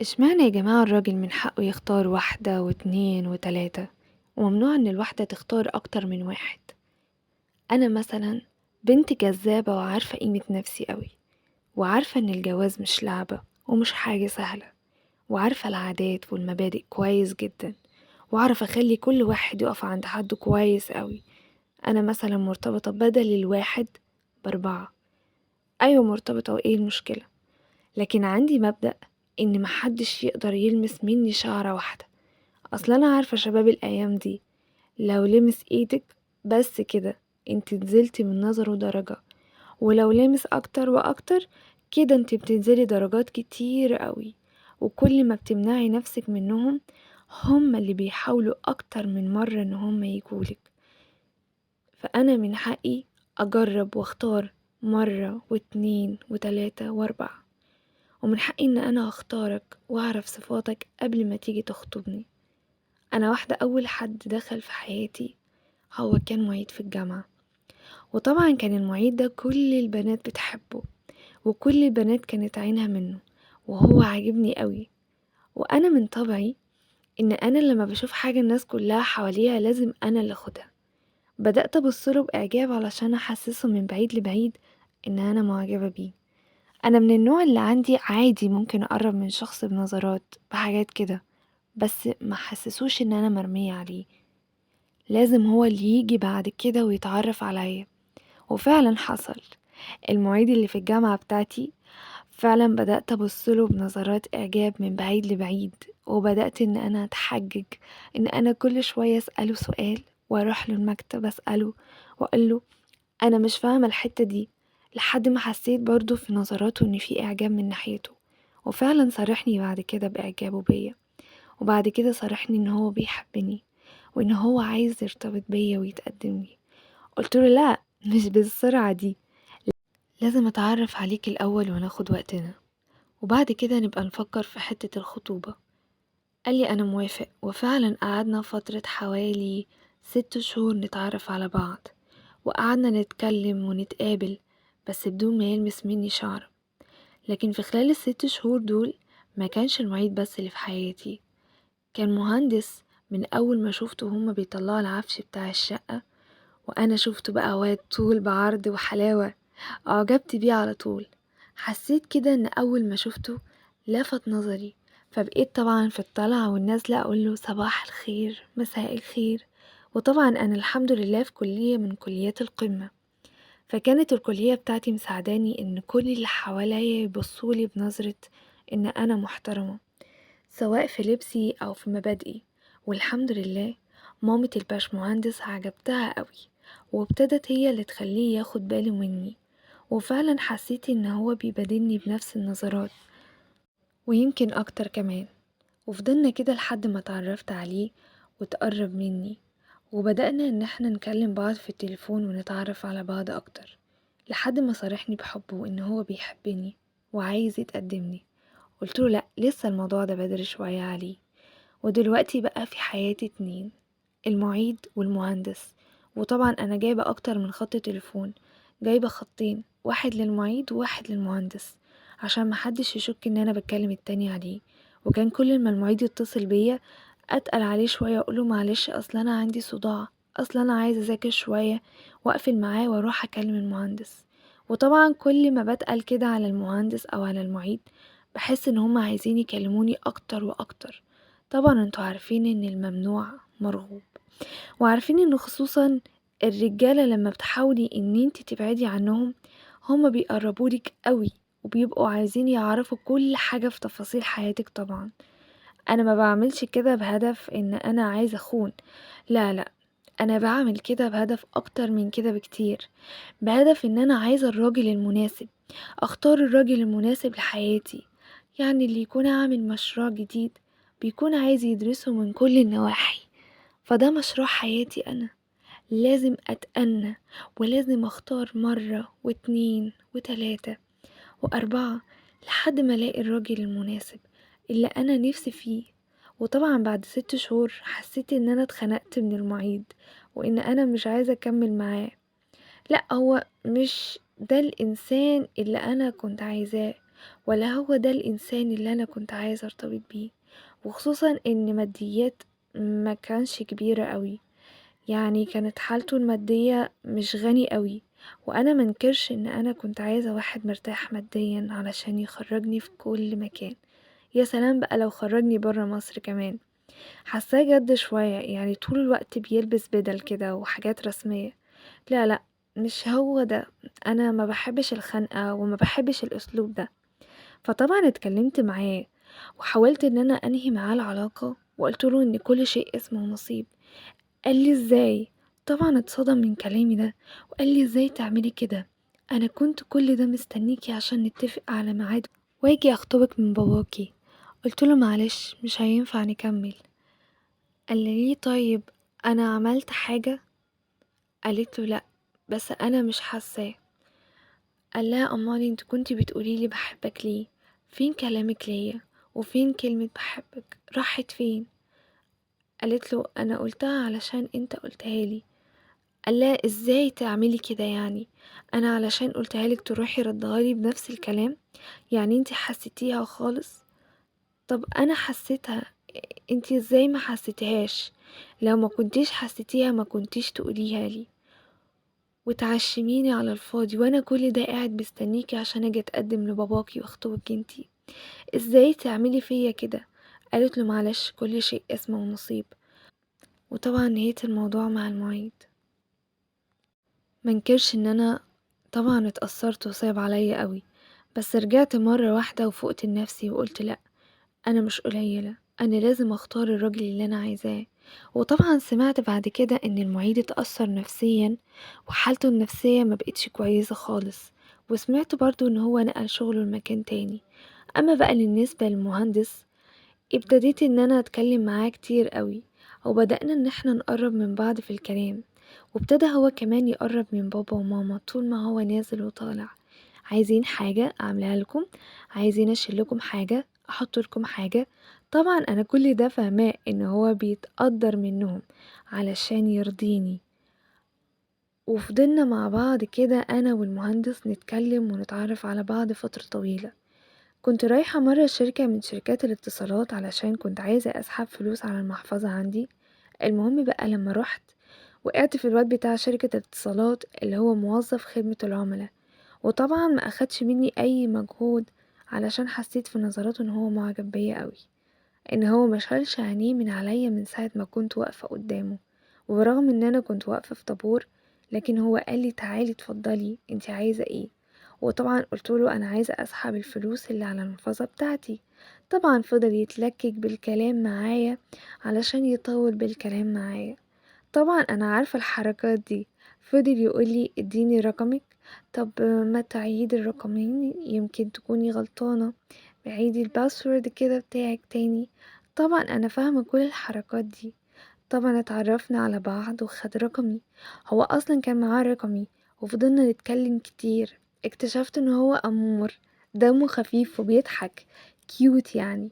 اشمعنى يا جماعة الراجل من حقه يختار واحدة واتنين وتلاتة وممنوع ان الواحدة تختار اكتر من واحد؟ انا مثلا بنت جذابة وعارفة قيمة نفسي قوي، وعارفة ان الجواز مش لعبة ومش حاجة سهلة، وعارفة العادات والمبادئ كويس جدا، وعارفة اخلي كل واحد يقف عند حده كويس قوي. انا مثلا مرتبطة بدل الواحد ب4. ايوه مرتبطة، وايه المشكلة؟ لكن عندي مبدأ ان محدش يقدر يلمس مني شعرة واحدة. اصل انا عارفة شباب الايام دي لو لمس ايدك بس كده انت نزلتي من نظره درجة، ولو لمس اكتر واكتر كده انت بتنزلي درجات كتير قوي. وكل ما بتمنعي نفسك منهم هم اللي بيحاولوا اكتر من مرة ان هم يجولك. فانا من حقي اجرب واختار مرة واتنين وتلاتة واربعة، ومن حقي ان انا اختارك واعرف صفاتك قبل ما تيجي تخطبني. انا واحدة اول حد دخل في حياتي هو كان معيد في الجامعة، وطبعا كان المعيد ده كل البنات بتحبه وكل البنات كانت عينها منه، وهو عاجبني قوي. وانا من طبعي ان انا لما بشوف حاجة الناس كلها حواليها لازم انا اللي اخدها. بدأت ابصله باعجاب علشان احسسه من بعيد لبعيد ان انا معجبة بيه. انا من النوع اللي عندي عادي ممكن اقرب من شخص بنظرات بحاجات كده، بس ما حسسوش ان انا مرمية عليه. لازم هو اللي يجي بعد كده ويتعرف عليا. وفعلا حصل. المعيد اللي في الجامعة بتاعتي فعلا بدأت أبصله بنظرات إعجاب من بعيد لبعيد، وبدأت إن أنا أتحجج إن أنا كل شوية أسأله سؤال، وأروح له المكتب أسأله وأقوله أنا مش فاهمة الحتة دي، لحد ما حسيت برضو في نظراته إن في إعجاب من ناحيته. وفعلا صارحني بعد كده بإعجابه بيا، وبعد كده صارحني إن هو بيحبني وإن هو عايز يرتبط بيا ويتقدملي. قلتله لأ، مش بالسرعة دي، لازم أتعرف عليك الأول وناخد وقتنا، وبعد كده نبقى نفكر في حتة الخطوبة. قالي أنا موافق، وفعلا قعدنا فترة حوالي 6 شهور نتعرف على بعض، وقعدنا نتكلم ونتقابل بس بدون ما يلمس مني شعر. لكن في خلال ال6 شهور دول ما كانش المعيد بس اللي في حياتي، كان مهندس. من أول ما شوفته هما بيطلعوا العفش بتاع الشقة، وأنا شوفته بقى واد طول بعرض وحلاوة، أعجبت بيه على طول. حسيت كده إن أول ما شوفته لفت نظري، فبقيت طبعا في الطلعة والنازلة أقوله صباح الخير مساء الخير. وطبعا أنا الحمد لله في كلية من كليات القمة، فكانت الكلية بتاعتي مساعداني إن كل اللي حواليا يبصولي بنظرة إن أنا محترمة، سواء في لبسي أو في مبادئي. والحمد لله مامة الباشمهندس عجبتها قوي، وابتدت هي اللي تخليه ياخد باله مني. وفعلا حسيت ان هو بيبادلني بنفس النظرات ويمكن اكتر كمان. وفضلنا كده لحد ما اتعرفت عليه وتقرب مني، وبدأنا ان احنا نكلم بعض في التليفون ونتعرف على بعض اكتر، لحد ما صارحني بحبه وان هو بيحبني وعايز يتقدمني. قلتله لا، لسه الموضوع ده بدري شوية عليه. ودلوقتي بقى في حياتي 2، المعيد والمهندس. وطبعا انا جايبة اكتر من خط تليفون، جايبة خطين، واحد للمعيد وواحد للمهندس، عشان محدش يشك ان انا بتكلم التاني عليه. وكان كل ما المعيد يتصل بيا اتقل عليه شوية اقوله معلش اصل انا عندي صداع، اصل انا عايزة اذاكر شوية، واقفل معاه واروح اكلم المهندس. وطبعا كل ما بتقل كده على المهندس او على المعيد بحس ان هما عايزين يكلموني اكتر واكتر. طبعا انتوا عارفين ان الممنوع مرغوب، وعارفين ان خصوصا الرجالة لما بتحاولي ان انت تبعدي عنهم هما بيقربولك قوي، وبيبقوا عايزين يعرفوا كل حاجة في تفاصيل حياتك. طبعا انا ما بعملش كده بهدف ان انا عايزة اخون، لا لا، انا بعمل كده بهدف اكتر من كده بكتير، بهدف ان انا عايزة الراجل المناسب، اختار الراجل المناسب لحياتي. يعني اللي يكون عامل مشروع جديد بيكون عايز يدرسه من كل النواحي، فده مشروع حياتي أنا. لازم أتأنى ولازم أختار مرة واتنين وتلاتة وأربعة لحد ما ألاقي الراجل المناسب اللي أنا نفسي فيه. وطبعا بعد 6 شهور حسيت إن أنا اتخنقت من المعيد، وإن أنا مش عايزة أكمل معاه. لأ، هو مش ده الإنسان اللي أنا كنت عايزاه، ولا هو ده الإنسان اللي أنا كنت عايزة ارتبط بيه؟ وخصوصا إن ماديات ما كانش كبيرة قوي، يعني كانت حالته المادية مش غني قوي. وأنا منكرش إن أنا كنت عايزة واحد مرتاح ماديا علشان يخرجني في كل مكان. يا سلام بقى لو خرجني برا مصر كمان. حاساه جد شوية، يعني طول الوقت بيلبس بدل كده وحاجات رسمية. لا لا، مش هو ده. انا ما بحبش الخنقة وما بحبش الاسلوب ده. فطبعا اتكلمت معاه وحاولت ان انا انهي معاه العلاقة، وقلت له ان كل شيء اسمه نصيب. قال لي ازاي؟ طبعا اتصدم من كلامي ده، وقال لي ازاي تعملي كده؟ انا كنت كل ده مستنيكي عشان نتفق على ميعاد واجي اخطبك من باباكي. قلت له معلش مش هينفع نكمل. قال لي ليه طيب؟ انا عملت حاجة؟ قالت له لا، بس انا مش حاساه. قال لها امال انت كنتي بتقوليلي بحبك ليه؟ فين كلامك ليا؟ وفين كلمة بحبك راحت فين؟ قالت له انا قلتها علشان انت قلتها لي. قال لها ازاي تعملي كده يعني؟ انا علشان قلتها لك تروحي ردها لي بنفس الكلام؟ يعني انت حسيتيها خالص؟ طب انا حسيتها، انت ازاي ما حسيتهاش؟ لو ما كنتيش حسيتيها ما كنتيش تقوليها لي وتعشميني على الفاضي، وانا كل ده قاعد مستنيكي عشان اجي اتقدم لباباكي واخطبك انتي. ازاي تعملي فيا كده؟ قالت له معلش كل شيء اسمه ونصيب. وطبعا نهيت الموضوع مع المعيد. منكرش ان انا طبعا اتأثرت وصعب عليا قوي، بس رجعت مرة واحدة وفقت لنفسي وقلت لا، انا مش قليلة، انا لازم اختار الراجل اللي انا عايزاه. وطبعا سمعت بعد كده ان المعيد اتأثر نفسيا وحالته النفسية ما بقتش كويسة خالص. وسمعت برضو ان هو نقل شغله لمكان تاني. اما بقى بالنسبة للمهندس، ابتديت ان انا اتكلم معاه كتير قوي، وبدأنا ان احنا نقرب من بعض في الكلام. وابتدى هو كمان يقرب من بابا وماما طول ما هو نازل وطالع. عايزين حاجة اعملها لكم، عايزين اشيل لكم حاجة، احط لكم حاجة. طبعا انا كل ده فاهماه ان هو بيتقدر منهم علشان يرضيني. وفضلنا مع بعض كده انا والمهندس نتكلم ونتعرف على بعض فترة طويلة. كنت رايحة مرة شركة من شركات الاتصالات علشان كنت عايزة اسحب فلوس على المحفظة عندي. المهم بقى لما رحت وقعت في الواد بتاع شركة الاتصالات اللي هو موظف خدمة العملاء. وطبعا ما اخدش مني اي مجهود علشان حسيت في نظراته ان هو معجب بيا قوي، ان هو مشالش عينيه من عليا من ساعة ما كنت واقفة قدامه. وبرغم ان انا كنت واقفة في طابور، لكن هو قالي تعالي اتفضلي انتي عايزة ايه؟ وطبعا قلتله انا عايزة اسحب الفلوس اللي على المحفظة بتاعتي. طبعا فضل يتلكك بالكلام معايا علشان يطول بالكلام معايا. طبعا انا عارفة الحركات دي. فضل يقولي اديني رقمك، طب ما تعيدي الرقمين يمكن تكوني غلطانة، بعيدي الباسورد كده بتاعك تاني. طبعا انا فاهمة كل الحركات دي. طبعا اتعرفنا على بعض وخد رقمي. هو اصلا كان معاه رقمي وفضلنا نتكلم كتير. اكتشفت ان هو امور، دمه خفيف وبيضحك، كيوت يعني.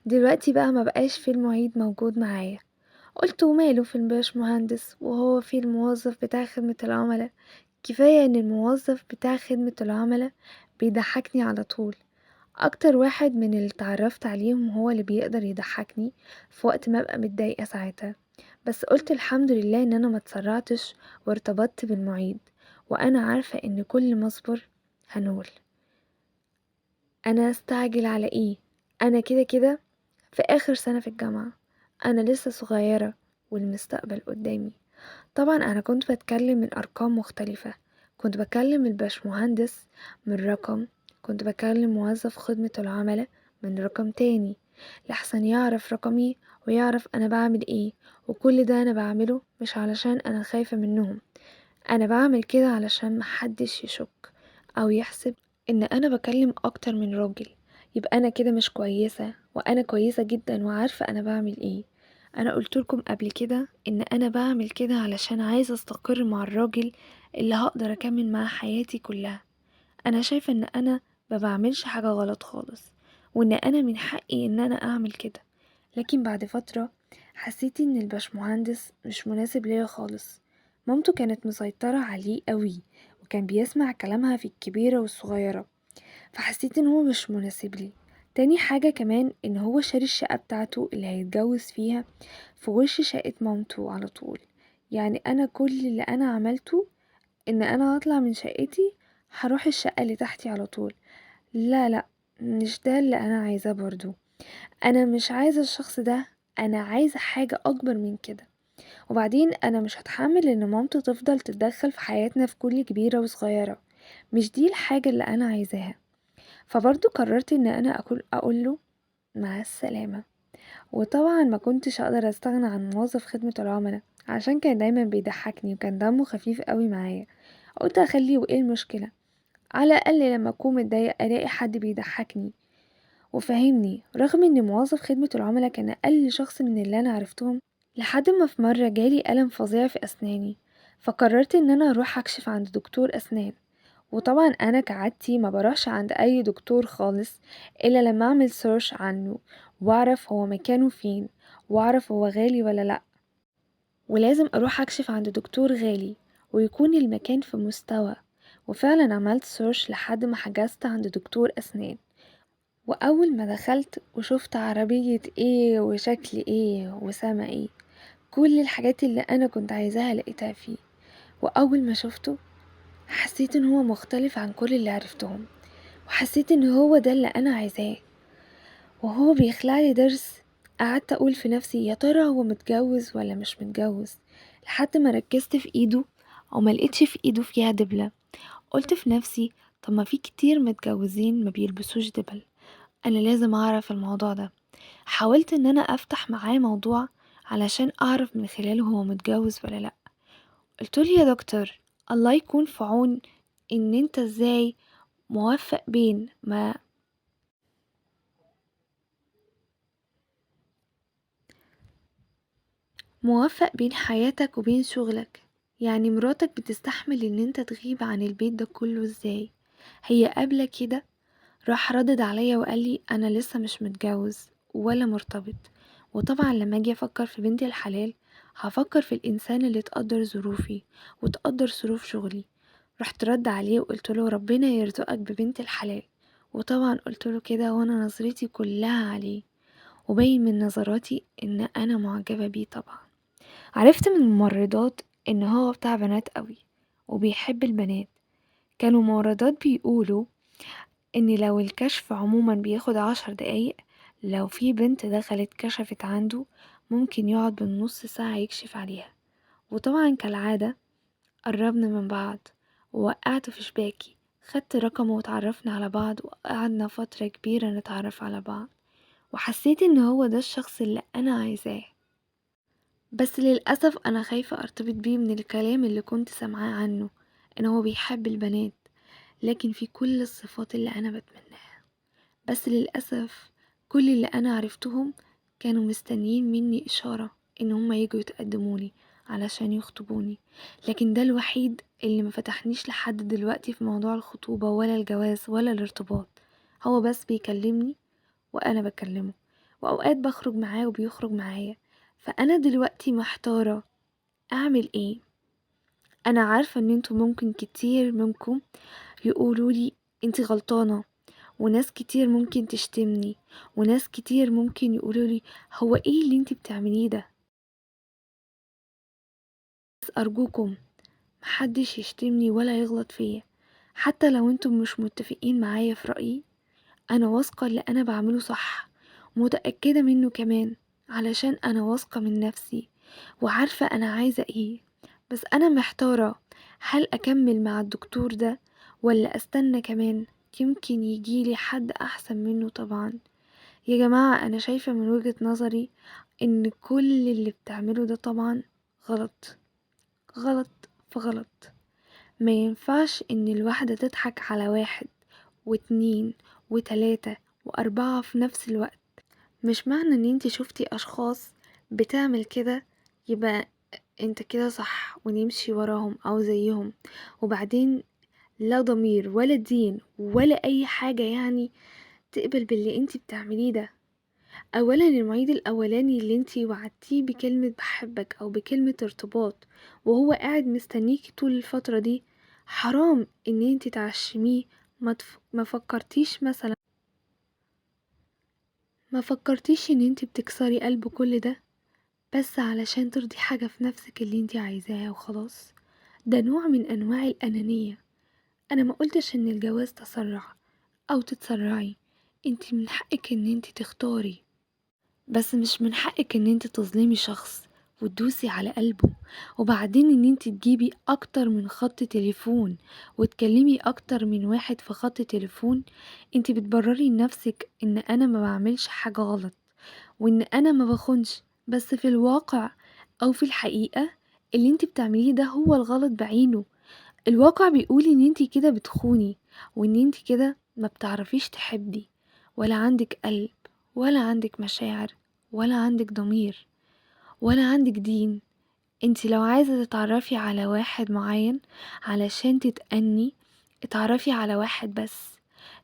دلوقتي بقى ما بقاش في المعيد موجود معايا. قلت وماله في الباش مهندس وهو في الموظف بتاع خدمة العملاء؟ كفاية ان الموظف بتاع خدمة العملاء بيضحكني على طول. اكتر واحد من اللي اتعرفت عليهم هو اللي بيقدر يضحكني في وقت ما ابقى متضايقة ساعتها. بس قلت الحمد لله ان انا ما اتسرعتش وارتبطت بالمعيد، وانا عارفة ان كل ما اصبر هنول. انا استعجل على ايه؟ انا كده كده في اخر سنة في الجامعة، انا لسه صغيرة والمستقبل قدامي. طبعا انا كنت بتكلم من ارقام مختلفة. كنت بكلم الباشمهندس من رقم، كنت بكلم موظف خدمة العملاء من رقم تاني، لحسن يعرف رقمي ويعرف انا بعمل ايه. وكل ده انا بعمله مش علشان انا خايفة منهم، انا بعمل كده علشان محدش يشك او يحسب ان انا بكلم اكتر من راجل، يبقى انا كده مش كويسة. وانا كويسة جدا وعارفة انا بعمل ايه. انا قلتلكم قبل كده ان انا بعمل كده علشان عايزة استقر مع الراجل اللي هقدر اكمل معاه حياتي كلها. انا شايفة ان انا ما بعملش حاجة غلط خالص، وان انا من حقي ان انا اعمل كده. لكن بعد فترة حسيت ان الباشمهندس مش مناسب ليا خالص. مامته كانت مسيطرة عليه قوي، وكان بيسمع كلامها في الكبيرة والصغيرة. فحسيت ان هو مش مناسب لي. تاني حاجة كمان ان هو شاري الشقة بتاعته اللي هيتجوز فيها في وش شقة مامته على طول. يعني انا كل اللي انا عملته ان انا هطلع من شقتي هروح الشقة اللي تحتي على طول. لا لا، مش ده اللي انا عايزاه برضو. انا مش عايزة الشخص ده، انا عايزة حاجة اكبر من كده. وبعدين انا مش هتحمل ان مامته تفضل تتدخل في حياتنا في كل كبيرة وصغيرة. مش دي الحاجة اللي انا عايزاها. فبرضو قررت ان انا اقوله مع السلامة. وطبعا ما كنتش اقدر استغنى عن موظف خدمة العملاء عشان كان دايما بيضحكني وكان دمه خفيف قوي معايا. قلت اخليه، وايه المشكلة؟ على الاقل لما اكون متضايق الاقي حد بيضحكني وفهمني، رغم ان موظف خدمة العملاء كان اقل شخص من اللي انا عرفتهم. لحد ما في مرة جالي ألم فظيع في أسناني، فقررت ان انا اروح اكشف عند دكتور أسنان. وطبعا انا كعادتي ما بروحش عند اي دكتور خالص الا لما اعمل سيرش عنه واعرف هو مكانه فين، واعرف هو غالي ولا لا. ولازم اروح اكشف عند دكتور غالي ويكون المكان في مستوى. وفعلا عملت سيرش لحد ما حجزت عند دكتور أسنان. واول ما دخلت وشفت عربية ايه وشكل ايه وسما ايه، كل الحاجات اللي انا كنت عايزاها لقيتها فيه. واول ما شفته حسيت ان هو مختلف عن كل اللي عرفتهم، وحسيت ان هو ده اللي انا عايزاه. وهو بيخلعلي درس قعدت اقول في نفسي يا ترى هو متجوز ولا مش متجوز، لحد ما ركزت في ايده او ما لقيتش في ايده فيها دبلة. قلت في نفسي طب ما في كتير متجوزين ما بيلبسوش دبل، انا لازم اعرف الموضوع ده. حاولت ان انا افتح معاه موضوع علشان اعرف من خلاله هو متجوز ولا لا. قلتله يا دكتور، الله يكون في عون، ان انت ازاي موفق بين ما موفق بين حياتك وبين شغلك؟ يعني مراتك بتستحمل ان انت تغيب عن البيت ده كله ازاي؟ هي قابلة كده؟ راح ردد عليا وقال لي انا لسه مش متجوز ولا مرتبط. وطبعا لما اجي افكر في بنت الحلال هفكر في الانسان اللي تقدر ظروفي وتقدر ظروف شغلي. رحت رد عليه وقلت له ربنا يرزقك ببنت الحلال. وطبعا قلت له كده وانا نظرتي كلها عليه، وبين من نظراتي ان انا معجبة بيه طبعا. عرفت من الممرضات ان هو بتاع بنات قوي وبيحب البنات. كانوا ممرضات بيقولوا ان لو الكشف عموما بياخد 10 دقايق، لو في بنت دخلت كشفت عنده ممكن يقعد بالنص ساعة يكشف عليها. وطبعا كالعادة قربنا من بعض ووقعته في شباكي، خدت رقمه وتعرفنا على بعض وقعدنا فترة كبيرة نتعرف على بعض. وحسيت ان هو ده الشخص اللي انا عايزاه. بس للأسف أنا خايفة أرتبط بيه من الكلام اللي كنت سامعاه عنه، إن هو بيحب البنات لكن في كل الصفات اللي أنا بتمناها. بس للأسف كل اللي أنا عرفتهم كانوا مستنيين مني إشارة إن هما يجوا يتقدمولي علشان يخطبوني. لكن ده الوحيد اللي ما فتحنيش لحد دلوقتي في موضوع الخطوبة ولا الجواز ولا الارتباط. هو بس بيكلمني وانا بكلمه، واوقات بخرج معاه وبيخرج معايا. فانا دلوقتي محتارة اعمل ايه. انا عارفة ان انتوا ممكن كتير منكم يقولولي انتي غلطانة، وناس كتير ممكن تشتمني، وناس كتير ممكن يقولولي هو ايه اللي انتي بتعمليه ده. بس ارجوكم محدش يشتمني ولا يغلط فيا، حتى لو انتم مش متفقين معايا في رأيي. انا واثقة اللي انا بعمله صح، متأكدة منه كمان، علشان انا واثقة من نفسي وعارفة انا عايزة ايه. بس انا محتارة هل اكمل مع الدكتور ده ولا استنى كمان، يمكن يجيلي حد احسن منه طبعا. يا جماعة انا شايفة من وجهة نظري ان كل اللي بتعمله ده طبعا غلط، غلط فغلط. ما ينفعش ان الواحدة تضحك على واحد واتنين وتلاتة واربعة في نفس الوقت. مش معنى ان انتي شفتي اشخاص بتعمل كده يبقى انت كده صح ونمشي وراهم او زيهم. وبعدين لا ضمير ولا دين ولا اي حاجة يعني تقبل باللي انتي بتعمليه ده. اولا المعيد الاولاني اللي انتي وعدتيه بكلمة بحبك او بكلمة ارتباط وهو قاعد مستنيكي طول الفترة دي، حرام ان انتي تعشميه ما فكرتيش ان انتي بتكسري قلب كل ده بس علشان ترضي حاجة في نفسك اللي انتي عايزاها وخلاص. ده نوع من انواع الانانية. انا ما قلتش ان الجواز تسرع او تتسرعي، انتي من حقك ان انتي تختاري، بس مش من حقك ان انتي تظلمي شخص وتدوسي على قلبه، وبعدين ان انتي تجيبي اكتر من خط تليفون وتكلمي اكتر من واحد في خط تليفون. انتي بتبرري لنفسك ان انا ما بعملش حاجة غلط وان انا ما بخونش، بس في الواقع او في الحقيقة اللي انتي بتعمليه ده هو الغلط بعينه. الواقع بيقول ان انتي كده بتخوني، وان انتي كده ما بتعرفيش تحبي، ولا عندك قلب، ولا عندك مشاعر، ولا عندك ضمير، ولا عندك دين. انتي لو عايزة تتعرفي على واحد معين علشان تتأني، اتعرفي على واحد بس.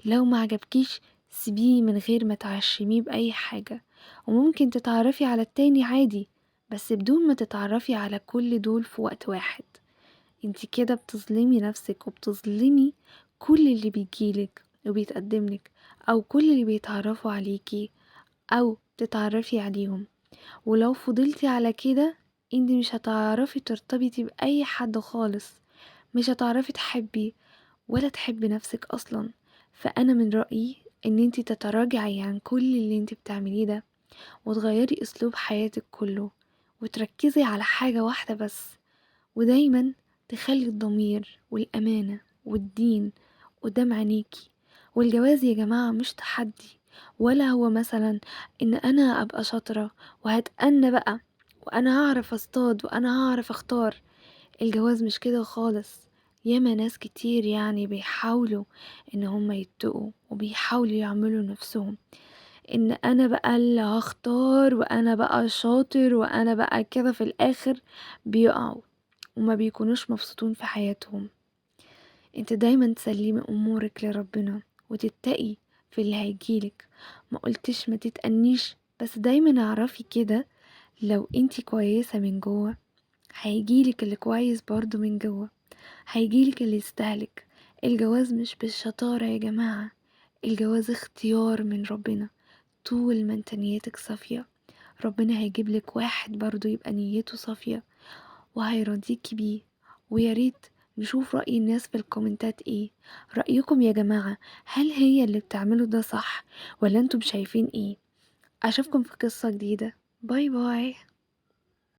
لو ما عجبكيش سيبيه من غير ما تعشميه بأي حاجة، وممكن تتعرفي على التاني عادي، بس بدون ما تتعرفي على كل دول في وقت واحد. انتي كده بتظلمي نفسك وبتظلمي كل اللي بيجيلك وبيتقدملك، او كل اللي بيتعرفوا عليكي او تتعرفي عليهم. ولو فضلتي على كده انتي مش هتعرفي ترتبطي بأي حد خالص، مش هتعرفي تحبي ولا تحبي نفسك اصلا. فانا من رأيي ان انتي تتراجعي عن كل اللي انتي بتعمليه ده، وتغيري اسلوب حياتك كله، وتركزي على حاجة واحدة بس، ودايما تخلي الضمير والأمانة والدين قدام عينيكي. والجواز يا جماعة مش تحدي، ولا هو مثلا ان انا ابقى شاطرة وهتأنى بقى وانا هعرف اصطاد وانا هعرف اختار. الجواز مش كده خالص. ياما ناس كتير يعني بيحاولوا ان هم يتقوا وبيحاولوا يعملوا نفسهم ان انا بقى اللي هختار وانا بقى شاطر وانا بقى كده، في الاخر بيقعوا وما بيكونوش مبسوطين في حياتهم. انت دايما تسلمي امورك لربنا وتتقي في اللي هيجيلك. ما قلتش ما تتأنيش، بس دايما اعرفي كده لو انت كويسة من جوه هيجيلك اللي كويس برضو من جوه، هيجيلك اللي يستهلك. الجواز مش بالشطارة يا جماعة، الجواز اختيار من ربنا. طول ما انت نيتك صافية ربنا هيجيبلك واحد برضو يبقى نيته صافية وهيرضيكي بيه. وياريت نشوف رأي الناس في الكومنتات ايه. رأيكم يا جماعة، هل هي اللي بتعمله ده صح ولا انتم شايفين ايه؟ اشوفكم في قصة جديدة. باي باي.